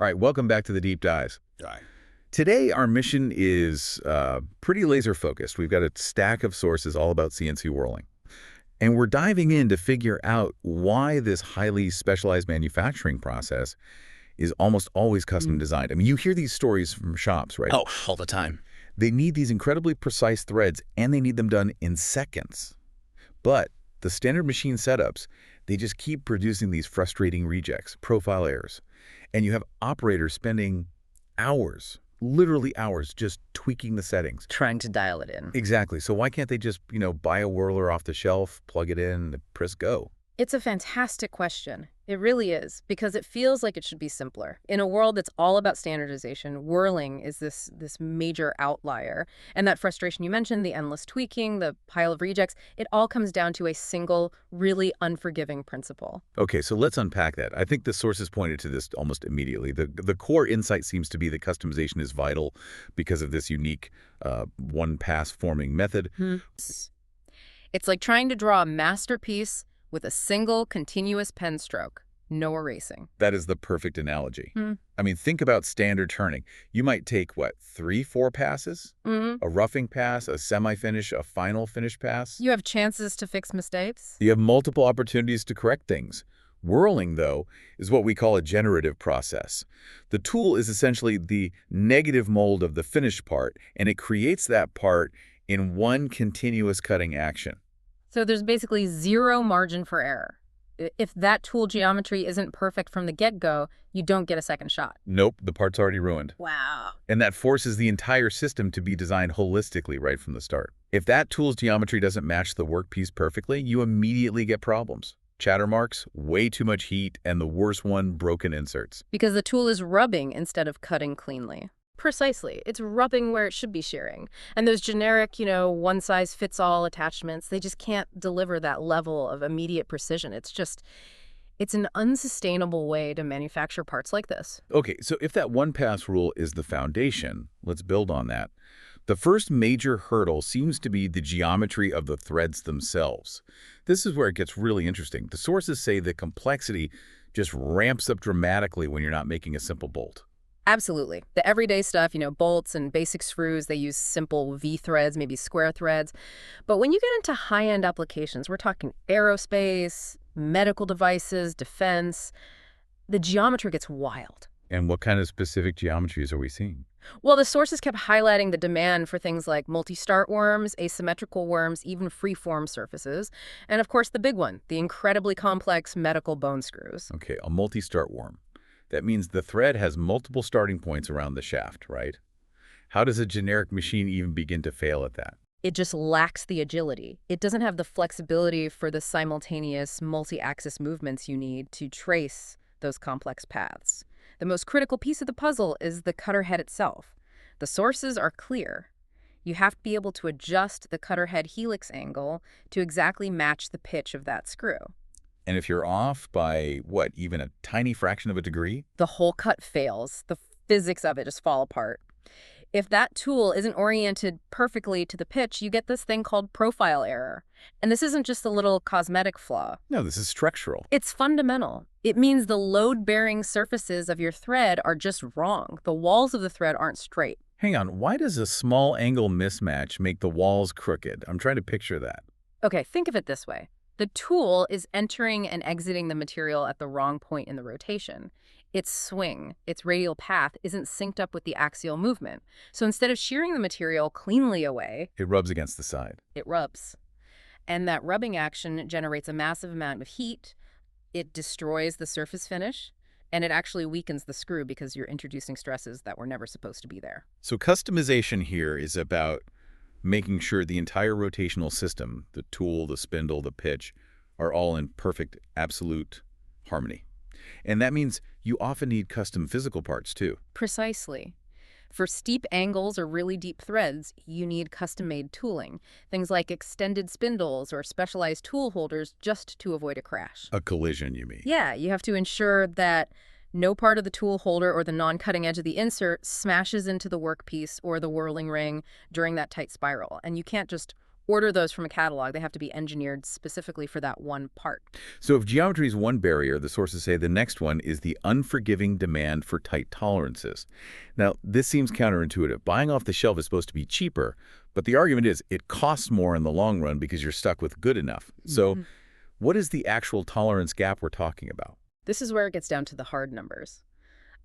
All right, welcome back to the Deep Dives. All right. Today, our mission is pretty laser-focused. We've got a stack of sources all about CNC whirling. And we're diving in to figure out why this highly specialized manufacturing process is almost always custom designed. I mean, you hear these stories from shops, right? Oh, all the time. They need these incredibly precise threads, and they need them done in seconds. But the standard machine setups, they just keep producing these frustrating rejects, profile errors. And you have operators spending hours, literally hours, just tweaking the settings. Trying to dial it in. Exactly. So why can't they just, buy a whirler off the shelf, plug it in, and press go? It's a fantastic question. It really is, because it feels like it should be simpler. In a world that's all about standardization, whirling is this major outlier. And that frustration you mentioned, the endless tweaking, the pile of rejects, it all comes down to a single, really unforgiving principle. Okay, so let's unpack that. I think the sources pointed to this almost immediately. The core insight seems to be that customization is vital because of this unique one-pass forming method. It's like trying to draw a masterpiece with a single continuous pen stroke, no erasing. That is the perfect analogy. I mean, think about standard turning. You might take, 3, 4 passes? A roughing pass, a semi-finish, a final finish pass? You have chances to fix mistakes. You have multiple opportunities to correct things. Whirling, though, is what we call a generative process. The tool is essentially the negative mold of the finished part, and it creates that part in one continuous cutting action. So there's basically zero margin for error. If that tool geometry isn't perfect from the get-go, you don't get a second shot. Nope, the part's already ruined. Wow. And that forces the entire system to be designed holistically right from the start. If that tool's geometry doesn't match the workpiece perfectly, you immediately get problems. Chatter marks, way too much heat, and the worst one, broken inserts. Because the tool is rubbing instead of cutting cleanly. Precisely. It's rubbing where it should be shearing. And those generic, one-size-fits-all attachments, they just can't deliver that level of immediate precision. It's an unsustainable way to manufacture parts like this. Okay, so if that one-pass rule is the foundation, let's build on that. The first major hurdle seems to be the geometry of the threads themselves. This is where it gets really interesting. The sources say the complexity just ramps up dramatically when you're not making a simple bolt. Absolutely. The everyday stuff, bolts and basic screws, they use simple V-threads, maybe square threads. But when you get into high-end applications, we're talking aerospace, medical devices, defense, the geometry gets wild. And what kind of specific geometries are we seeing? Well, the sources kept highlighting the demand for things like multi-start worms, asymmetrical worms, even free-form surfaces. And of course, the big one, the incredibly complex medical bone screws. Okay, a multi-start worm. That means the thread has multiple starting points around the shaft, right? How does a generic machine even begin to fail at that? It just lacks the agility. It doesn't have the flexibility for the simultaneous multi-axis movements you need to trace those complex paths. The most critical piece of the puzzle is the cutter head itself. The sources are clear. You have to be able to adjust the cutter head helix angle to exactly match the pitch of that screw. And if you're off by, even a tiny fraction of a degree? The whole cut fails. The physics of it just fall apart. If that tool isn't oriented perfectly to the pitch, you get this thing called profile error. And this isn't just a little cosmetic flaw. No, this is structural. It's fundamental. It means the load-bearing surfaces of your thread are just wrong. The walls of the thread aren't straight. Hang on, why does a small angle mismatch make the walls crooked? I'm trying to picture that. Okay, think of it this way. The tool is entering and exiting the material at the wrong point in the rotation. Its swing, its radial path, isn't synced up with the axial movement. So instead of shearing the material cleanly away, it rubs against the side. It rubs. And that rubbing action generates a massive amount of heat. It destroys the surface finish, and it actually weakens the screw because you're introducing stresses that were never supposed to be there. So customization here is about making sure the entire rotational system, the tool, the spindle, the pitch, are all in perfect, absolute harmony. And that means you often need custom physical parts, too. Precisely. For steep angles or really deep threads, you need custom-made tooling, things like extended spindles or specialized tool holders just to avoid a crash. A collision, you mean? Yeah, you have to ensure that no part of the tool holder or the non-cutting edge of the insert smashes into the workpiece or the whirling ring during that tight spiral. And you can't just order those from a catalog. They have to be engineered specifically for that one part. So if geometry is one barrier, the sources say the next one is the unforgiving demand for tight tolerances. Now, this seems counterintuitive. Buying off the shelf is supposed to be cheaper, but the argument is it costs more in the long run because you're stuck with good enough. So what is the actual tolerance gap we're talking about? This is where it gets down to the hard numbers.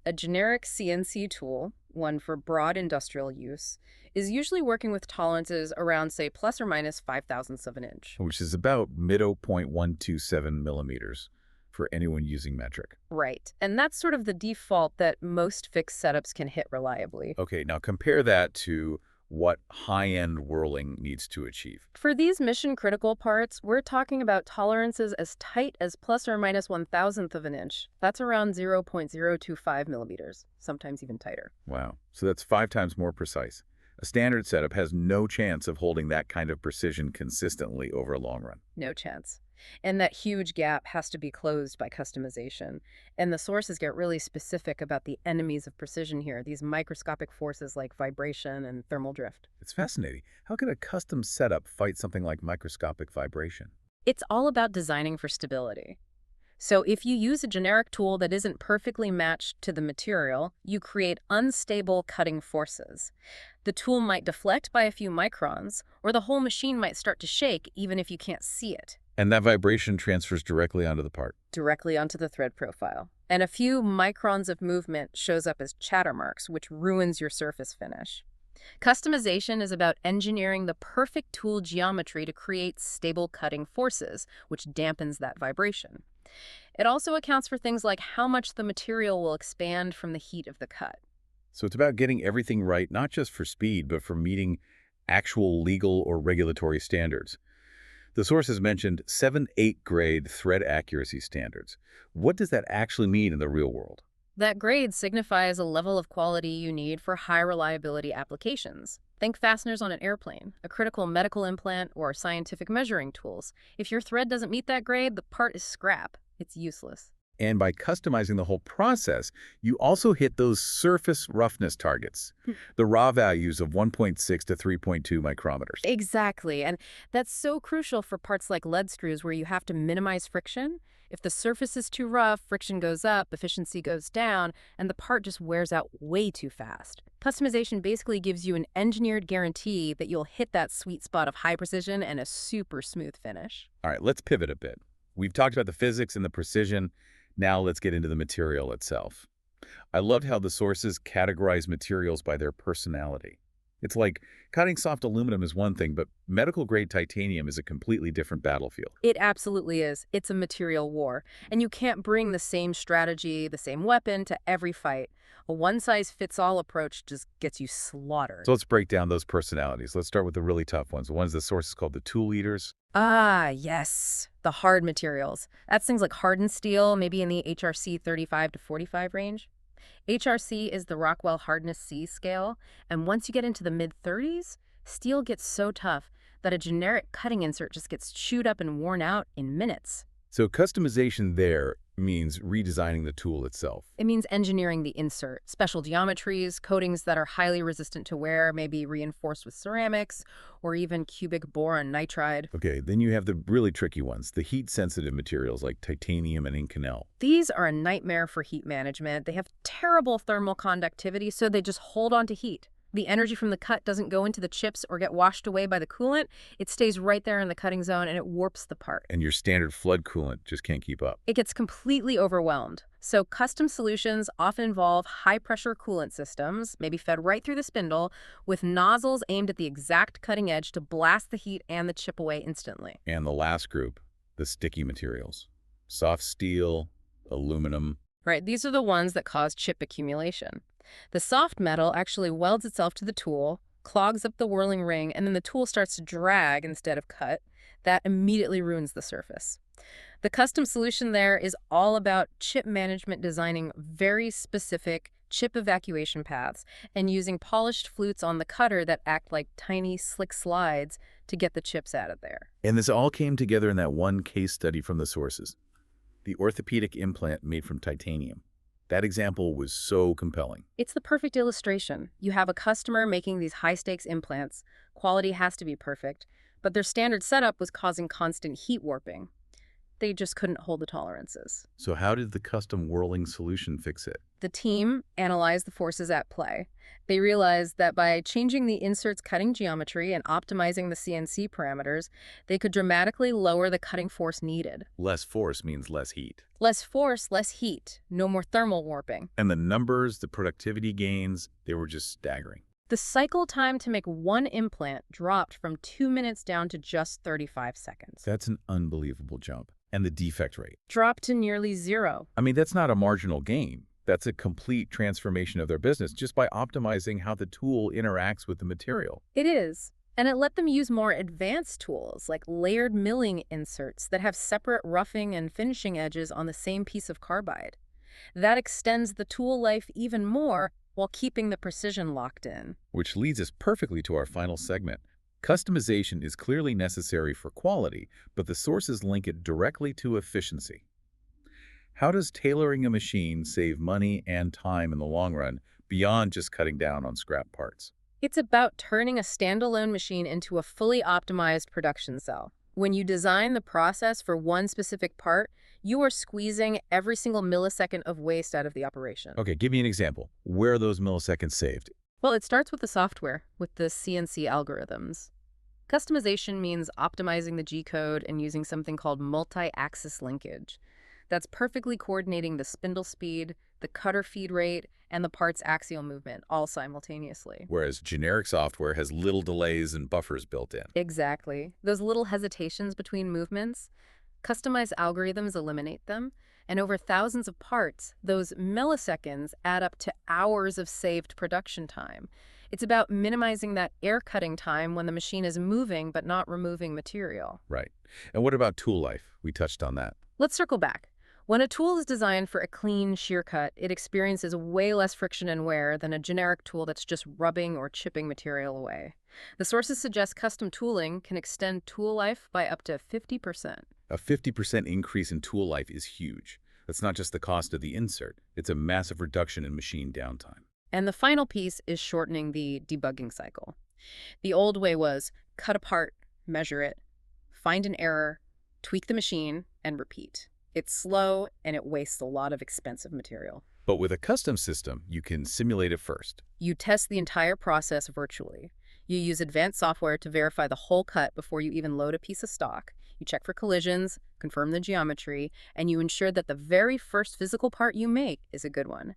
A generic CNC tool, one for broad industrial use, is usually working with tolerances around, say, plus or minus 0.005 of an inch. Which is about mid-0.127 millimeters for anyone using metric. Right. And that's sort of the default that most fixed setups can hit reliably. Okay, now compare that to what high-end whirling needs to achieve. For these mission-critical parts, we're talking about tolerances as tight as plus or minus 1,000th of an inch. That's around 0.025 millimeters, sometimes even tighter. Wow, so that's 5 times more precise. A standard setup has no chance of holding that kind of precision consistently over a long run. No chance. And that huge gap has to be closed by customization. And the sources get really specific about the enemies of precision here, these microscopic forces like vibration and thermal drift. It's fascinating. How can a custom setup fight something like microscopic vibration? It's all about designing for stability. So if you use a generic tool that isn't perfectly matched to the material, you create unstable cutting forces. The tool might deflect by a few microns, or the whole machine might start to shake even if you can't see it. And that vibration transfers directly onto the part. Directly onto the thread profile. And a few microns of movement shows up as chatter marks, which ruins your surface finish. Customization is about engineering the perfect tool geometry to create stable cutting forces, which dampens that vibration. It also accounts for things like how much the material will expand from the heat of the cut. So it's about getting everything right, not just for speed, but for meeting actual legal or regulatory standards. The sources mentioned 7-8 grade thread accuracy standards. What does that actually mean in the real world? That grade signifies a level of quality you need for high reliability applications. Think fasteners on an airplane, a critical medical implant, or scientific measuring tools. If your thread doesn't meet that grade, the part is scrap. It's useless. And by customizing the whole process, you also hit those surface roughness targets, the raw values of 1.6 to 3.2 micrometers. Exactly. And that's so crucial for parts like lead screws where you have to minimize friction. If the surface is too rough, friction goes up, efficiency goes down, and the part just wears out way too fast. Customization basically gives you an engineered guarantee that you'll hit that sweet spot of high precision and a super smooth finish. All right, let's pivot a bit. We've talked about the physics and the precision. Now let's get into the material itself. I loved how the sources categorize materials by their personality. It's like cutting soft aluminum is one thing, but medical-grade titanium is a completely different battlefield. It absolutely is. It's a material war. And you can't bring the same strategy, the same weapon to every fight. A one-size-fits-all approach just gets you slaughtered. So let's break down those personalities. Let's start with the really tough ones, the ones the sources called the tool eaters. Ah, yes. The hard materials. That's things like hardened steel, maybe in the HRC 35 to 45 range. HRC is the Rockwell Hardness C scale, and once you get into the mid-30s, steel gets so tough that a generic cutting insert just gets chewed up and worn out in minutes. So customization there means redesigning the tool itself. It means engineering the insert, special geometries, coatings that are highly resistant to wear, maybe reinforced with ceramics, or even cubic boron nitride. Okay, then you have the really tricky ones, the heat-sensitive materials like titanium and Inconel. These are a nightmare for heat management. They have terrible thermal conductivity, so they just hold on to heat. The energy from the cut doesn't go into the chips or get washed away by the coolant. It stays right there in the cutting zone and it warps the part. And your standard flood coolant just can't keep up. It gets completely overwhelmed. So custom solutions often involve high-pressure coolant systems, maybe fed right through the spindle, with nozzles aimed at the exact cutting edge to blast the heat and the chip away instantly. And the last group, the sticky materials. Soft steel, aluminum. Right, these are the ones that cause chip accumulation. The soft metal actually welds itself to the tool, clogs up the whirling ring, and then the tool starts to drag instead of cut. That immediately ruins the surface. The custom solution there is all about chip management, designing very specific chip evacuation paths and using polished flutes on the cutter that act like tiny, slick slides to get the chips out of there. And this all came together in that one case study from the sources, the orthopedic implant made from titanium. That example was so compelling. It's the perfect illustration. You have a customer making these high-stakes implants. Quality has to be perfect, but their standard setup was causing constant heat warping. They just couldn't hold the tolerances. So how did the custom whirling solution fix it? The team analyzed the forces at play. They realized that by changing the insert's cutting geometry and optimizing the CNC parameters, they could dramatically lower the cutting force needed. Less force means less heat. Less force, less heat, no more thermal warping. And the numbers, the productivity gains, they were just staggering. The cycle time to make one implant dropped from 2 minutes down to just 35 seconds. That's an unbelievable jump. And the defect rate Dropped to nearly zero. I mean, that's not a marginal gain. That's a complete transformation of their business just by optimizing how the tool interacts with the material. It is. And it let them use more advanced tools like layered milling inserts that have separate roughing and finishing edges on the same piece of carbide. That extends the tool life even more while keeping the precision locked in. Which leads us perfectly to our final segment. Customization is clearly necessary for quality, but the sources link it directly to efficiency. How does tailoring a machine save money and time in the long run beyond just cutting down on scrap parts? It's about turning a standalone machine into a fully optimized production cell. When you design the process for one specific part, you are squeezing every single millisecond of waste out of the operation. Okay, give me an example. Where are those milliseconds saved? Well, it starts with the software, with the CNC algorithms. Customization means optimizing the G-code and using something called multi-axis linkage. That's perfectly coordinating the spindle speed, the cutter feed rate, and the part's axial movement, all simultaneously. Whereas generic software has little delays and buffers built in. Exactly. Those little hesitations between movements, customized algorithms eliminate them, and over thousands of parts, those milliseconds add up to hours of saved production time. It's about minimizing that air cutting time when the machine is moving but not removing material. Right. And what about tool life? We touched on that. Let's circle back. When a tool is designed for a clean shear cut, it experiences way less friction and wear than a generic tool that's just rubbing or chipping material away. The sources suggest custom tooling can extend tool life by up to 50%. A 50% increase in tool life is huge. That's not just the cost of the insert. It's a massive reduction in machine downtime. And the final piece is shortening the debugging cycle. The old way was cut a part, measure it, find an error, tweak the machine, and repeat. It's slow, and it wastes a lot of expensive material. But with a custom system, you can simulate it first. You test the entire process virtually. You use advanced software to verify the whole cut before you even load a piece of stock. You check for collisions, confirm the geometry, and you ensure that the very first physical part you make is a good one.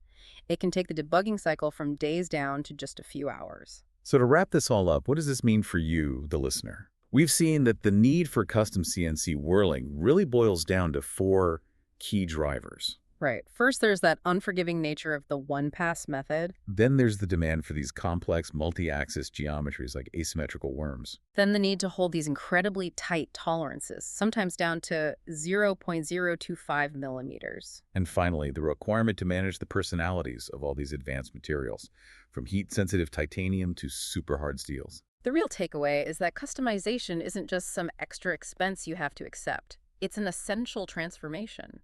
It can take the debugging cycle from days down to just a few hours. So to wrap this all up, what does this mean for you, the listener? We've seen that the need for custom CNC whirling really boils down to 4 key drivers. Right. First, there's that unforgiving nature of the one-pass method. Then there's the demand for these complex multi-axis geometries like asymmetrical worms. Then the need to hold these incredibly tight tolerances, sometimes down to 0.025 millimeters. And finally, the requirement to manage the personalities of all these advanced materials, from heat-sensitive titanium to super hard steels. The real takeaway is that customization isn't just some extra expense you have to accept. It's an essential transformation.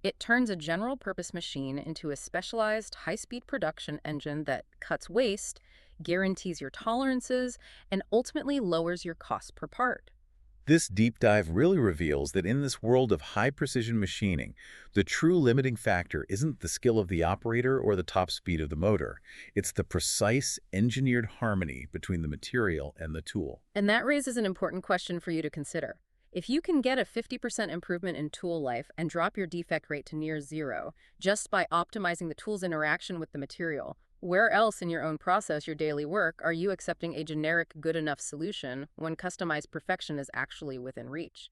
It turns a general-purpose machine into a specialized, high-speed production engine that cuts waste, guarantees your tolerances, and ultimately lowers your cost per part. This deep dive really reveals that in this world of high-precision machining, the true limiting factor isn't the skill of the operator or the top speed of the motor. It's the precise, engineered harmony between the material and the tool. And that raises an important question for you to consider. If you can get a 50% improvement in tool life and drop your defect rate to near zero just by optimizing the tool's interaction with the material, where else in your own process, your daily work, are you accepting a generic good enough solution when customized perfection is actually within reach?